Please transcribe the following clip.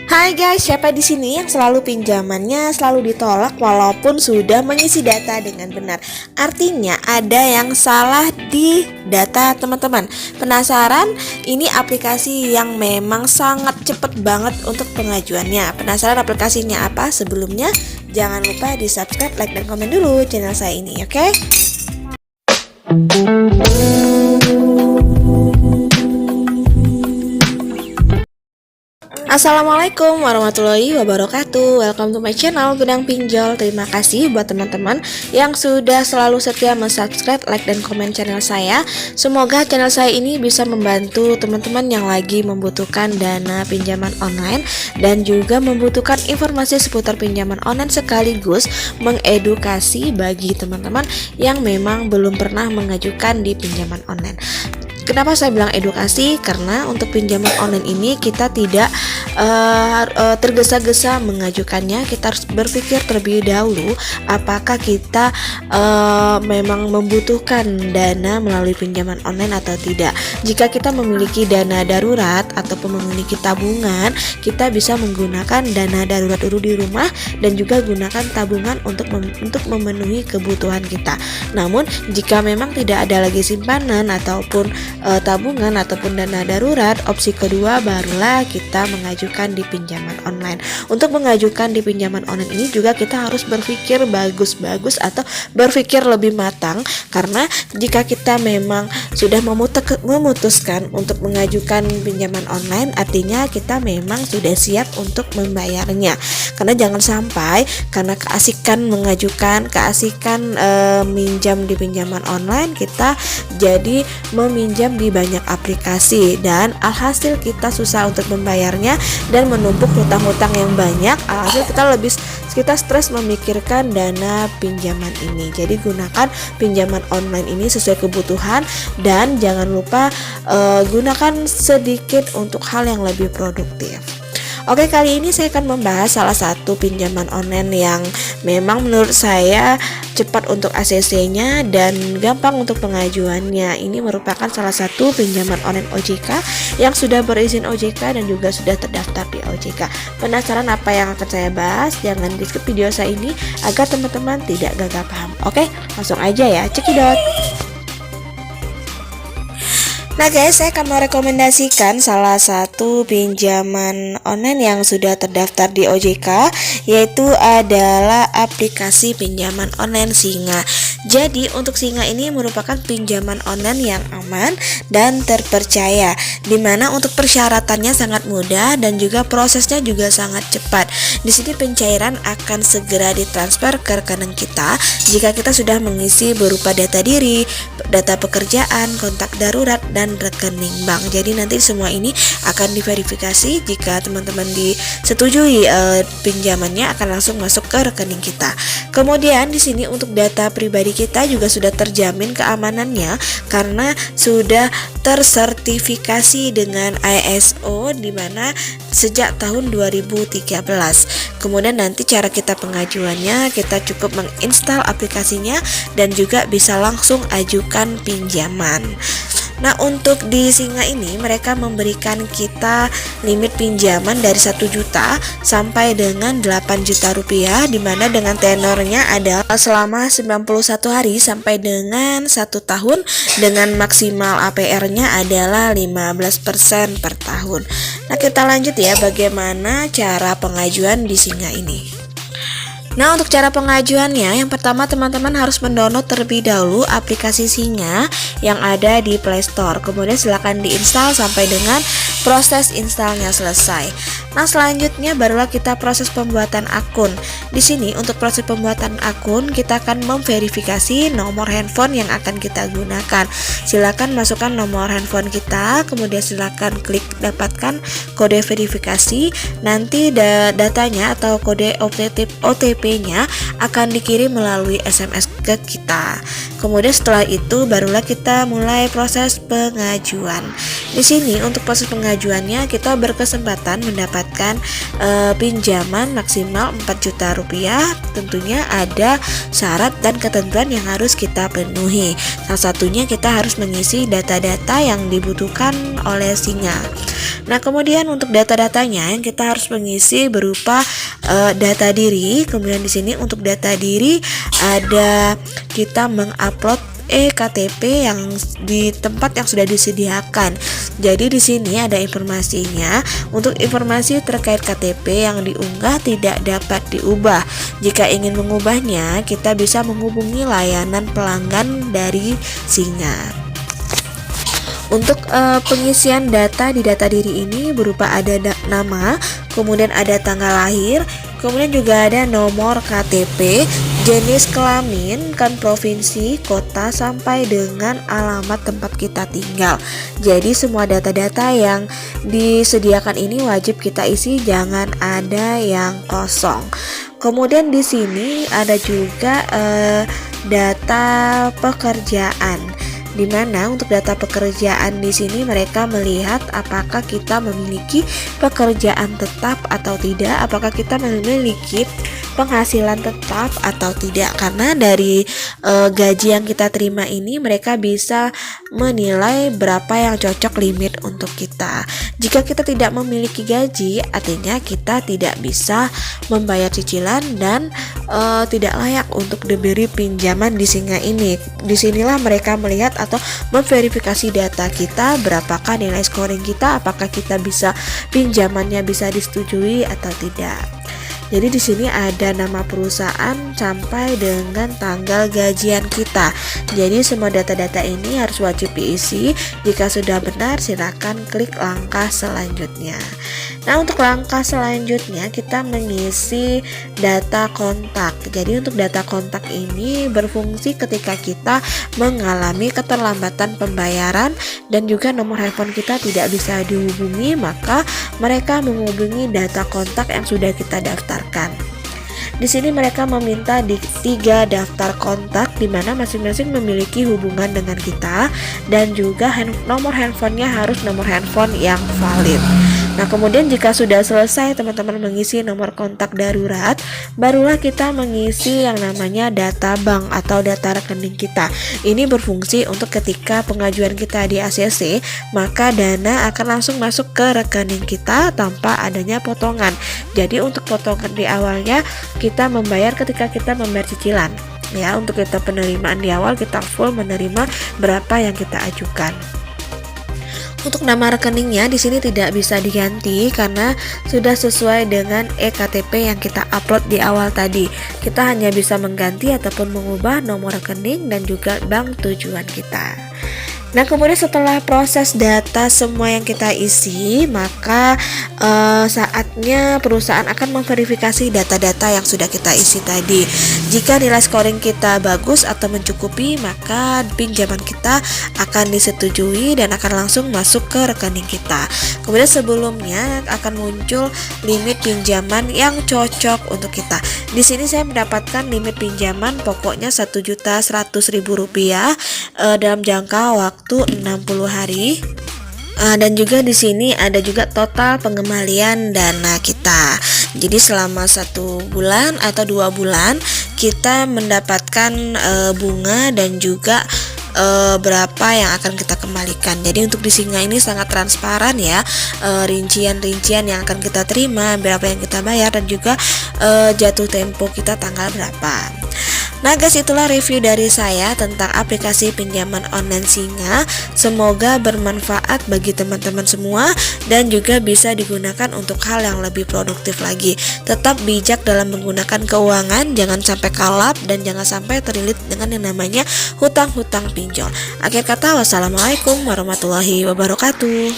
Hai guys, siapa di sini yang selalu pinjamannya selalu ditolak walaupun sudah mengisi data dengan benar? Artinya ada yang salah di data teman-teman. Penasaran? Ini aplikasi yang memang sangat cepet banget untuk pengajuannya. Penasaran aplikasinya apa? Sebelumnya jangan lupa di subscribe, like, dan komen dulu channel saya ini, oke? Assalamualaikum warahmatullahi wabarakatuh. Welcome to my channel Gudang Pinjol. Terima kasih buat teman-teman yang sudah selalu setia subscribe, like, dan komen channel saya. Semoga channel saya ini bisa membantu teman-teman yang lagi membutuhkan dana pinjaman online dan juga membutuhkan informasi seputar pinjaman online, sekaligus mengedukasi bagi teman-teman yang memang belum pernah mengajukan di pinjaman online. Kenapa saya bilang edukasi? Karena untuk pinjaman online ini kita tidak tergesa-gesa mengajukannya. Kita harus berpikir terlebih dahulu apakah kita memang membutuhkan dana melalui pinjaman online atau tidak. Jika kita memiliki dana darurat ataupun memiliki tabungan, kita bisa menggunakan dana darurat dulu di rumah dan juga gunakan tabungan untuk memenuhi kebutuhan kita. Namun jika memang tidak ada lagi simpanan ataupun tabungan ataupun dana darurat, opsi kedua barulah kita mengajukan di pinjaman online. Untuk mengajukan di pinjaman online ini juga kita harus berpikir bagus-bagus atau berpikir lebih matang, karena jika kita memang sudah memutuskan untuk mengajukan pinjaman online, artinya kita memang sudah siap untuk membayarnya. Karena jangan sampai karena keasikan mengajukan, keasikan minjam di pinjaman online, kita jadi meminjam di banyak aplikasi dan alhasil kita susah untuk membayarnya dan menumpuk hutang-hutang yang banyak. Alhasil kita stres memikirkan dana pinjaman ini. Jadi gunakan pinjaman online ini sesuai kebutuhan dan jangan lupa gunakan sedikit untuk hal yang lebih produktif. Oke, kali ini saya akan membahas salah satu pinjaman online yang memang menurut saya cepat untuk ACC-nya dan gampang untuk pengajuannya. Ini merupakan salah satu pinjaman online OJK yang sudah berizin OJK dan juga sudah terdaftar di OJK. Penasaran apa yang akan saya bahas? Jangan di skip video saya ini agar teman-teman tidak gagal paham. Oke, langsung aja ya, cekidot. Nah guys, saya akan merekomendasikan salah satu pinjaman online yang sudah terdaftar di OJK, yaitu adalah aplikasi pinjaman online Singa. Jadi untuk Singa ini merupakan pinjaman online yang aman dan terpercaya, dimana untuk persyaratannya sangat mudah dan juga prosesnya juga sangat cepat. Di sini pencairan akan segera ditransfer ke rekening kita jika kita sudah mengisi berupa data diri, data pekerjaan, kontak darurat, dan rekening bank. Jadi nanti semua ini akan diverifikasi. Jika teman-teman disetujui pinjamannya, akan langsung masuk ke rekening kita. Kemudian di sini untuk data pribadi kita juga sudah terjamin keamanannya karena sudah tersertifikasi dengan ISO di mana sejak tahun 2013. Kemudian nanti cara kita pengajuannya, kita cukup menginstal aplikasinya dan juga bisa langsung ajukan pinjaman. Nah untuk di Singa ini mereka memberikan kita limit pinjaman dari 1 juta sampai dengan 8 juta rupiah, dimana dengan tenornya adalah selama 91 hari sampai dengan 1 tahun dengan maksimal APR-nya adalah 15% per tahun. Nah kita lanjut ya, bagaimana cara pengajuan di Singa ini. Nah untuk cara pengajuannya, yang pertama teman-teman harus mendownload terlebih dahulu aplikasi Singa yang ada di Play Store. Kemudian silakan diinstal sampai dengan proses installnya selesai. Nah selanjutnya barulah kita proses pembuatan akun. Di sini untuk proses pembuatan akun kita akan memverifikasi nomor handphone yang akan kita gunakan. Silakan masukkan nomor handphone kita, kemudian silakan klik dapatkan kode verifikasi. Nanti datanya atau kode OTP KTP-nya akan dikirim melalui SMS ke kita. Kemudian setelah itu barulah kita mulai proses pengajuan. Di sini untuk proses pengajuannya kita berkesempatan mendapatkan pinjaman maksimal 4 juta rupiah. Tentunya ada syarat dan ketentuan yang harus kita penuhi. Salah satunya kita harus mengisi data-data yang dibutuhkan oleh Singa. Nah, kemudian untuk data-datanya yang kita harus mengisi berupa data diri. Kemudian di sini untuk data diri ada kita mengupload eKTP yang di tempat yang sudah disediakan. Jadi di sini ada informasinya. Untuk informasi terkait KTP yang diunggah tidak dapat diubah. Jika ingin mengubahnya, kita bisa menghubungi layanan pelanggan dari Singa. Untuk pengisian data di data diri ini berupa ada nama, kemudian ada tanggal lahir, kemudian juga ada nomor KTP, jenis kelamin, kan provinsi, kota, sampai dengan alamat tempat kita tinggal. Jadi semua data-data yang disediakan ini wajib kita isi, jangan ada yang kosong. Kemudian di sini ada juga data pekerjaan, di mana untuk data pekerjaan di sini mereka melihat apakah kita memiliki pekerjaan tetap atau tidak, apakah kita memiliki penghasilan tetap atau tidak. Karena dari gaji yang kita terima ini mereka bisa menilai berapa yang cocok limit untuk kita. Jika kita tidak memiliki gaji, artinya kita tidak bisa membayar cicilan dan tidak layak untuk diberi pinjaman di Singa ini. Disinilah mereka melihat atau memverifikasi data kita, berapakah nilai scoring kita, apakah kita bisa pinjamannya bisa disetujui atau tidak. Jadi di sini ada nama perusahaan sampai dengan tanggal gajian kita. Jadi semua data-data ini harus wajib diisi. Jika sudah benar, silakan klik langkah selanjutnya. Nah, untuk langkah selanjutnya kita mengisi data kontak. Jadi untuk data kontak ini berfungsi ketika kita mengalami keterlambatan pembayaran dan juga nomor handphone kita tidak bisa dihubungi, maka mereka menghubungi data kontak yang sudah kita daftarkan. Di sini mereka meminta di 3 daftar kontak di mana masing-masing memiliki hubungan dengan kita dan juga nomor handphonenya harus nomor handphone yang valid. Nah, kemudian jika sudah selesai teman-teman mengisi nomor kontak darurat, barulah kita mengisi yang namanya data bank atau data rekening kita. Ini berfungsi untuk ketika pengajuan kita di ACC, maka dana akan langsung masuk ke rekening kita tanpa adanya potongan. Jadi untuk potongan di awalnya kita membayar ketika kita membayar cicilan. Ya, untuk kita penerimaan di awal kita full menerima berapa yang kita ajukan. Untuk nama rekeningnya di sini tidak bisa diganti karena sudah sesuai dengan eKTP yang kita upload di awal tadi. Kita hanya bisa mengganti ataupun mengubah nomor rekening dan juga bank tujuan kita. Nah, kemudian setelah proses data semua yang kita isi, maka saatnya perusahaan akan memverifikasi data-data yang sudah kita isi tadi. Jika nilai scoring kita bagus atau mencukupi, maka pinjaman kita akan disetujui dan akan langsung masuk ke rekening kita. Kemudian sebelumnya akan muncul limit pinjaman yang cocok untuk kita. Di sini saya mendapatkan limit pinjaman pokoknya Rp1.100.000 dalam jangka waktu 60 hari. Dan juga di sini ada juga total pengembalian dana kita. Jadi selama 1 bulan atau 2 bulan kita mendapatkan bunga dan juga berapa yang akan kita kembalikan. Jadi untuk di Singa ini sangat transparan ya, rincian-rincian yang akan kita terima, berapa yang kita bayar dan juga jatuh tempo kita tanggal berapa. Nah guys, itulah review dari saya tentang aplikasi pinjaman online Singa. Semoga bermanfaat bagi teman-teman semua dan juga bisa digunakan untuk hal yang lebih produktif lagi. Tetap bijak dalam menggunakan keuangan, jangan sampai kalap dan jangan sampai terlilit dengan yang namanya hutang-hutang pinjol. Akhir kata, wassalamualaikum warahmatullahi wabarakatuh.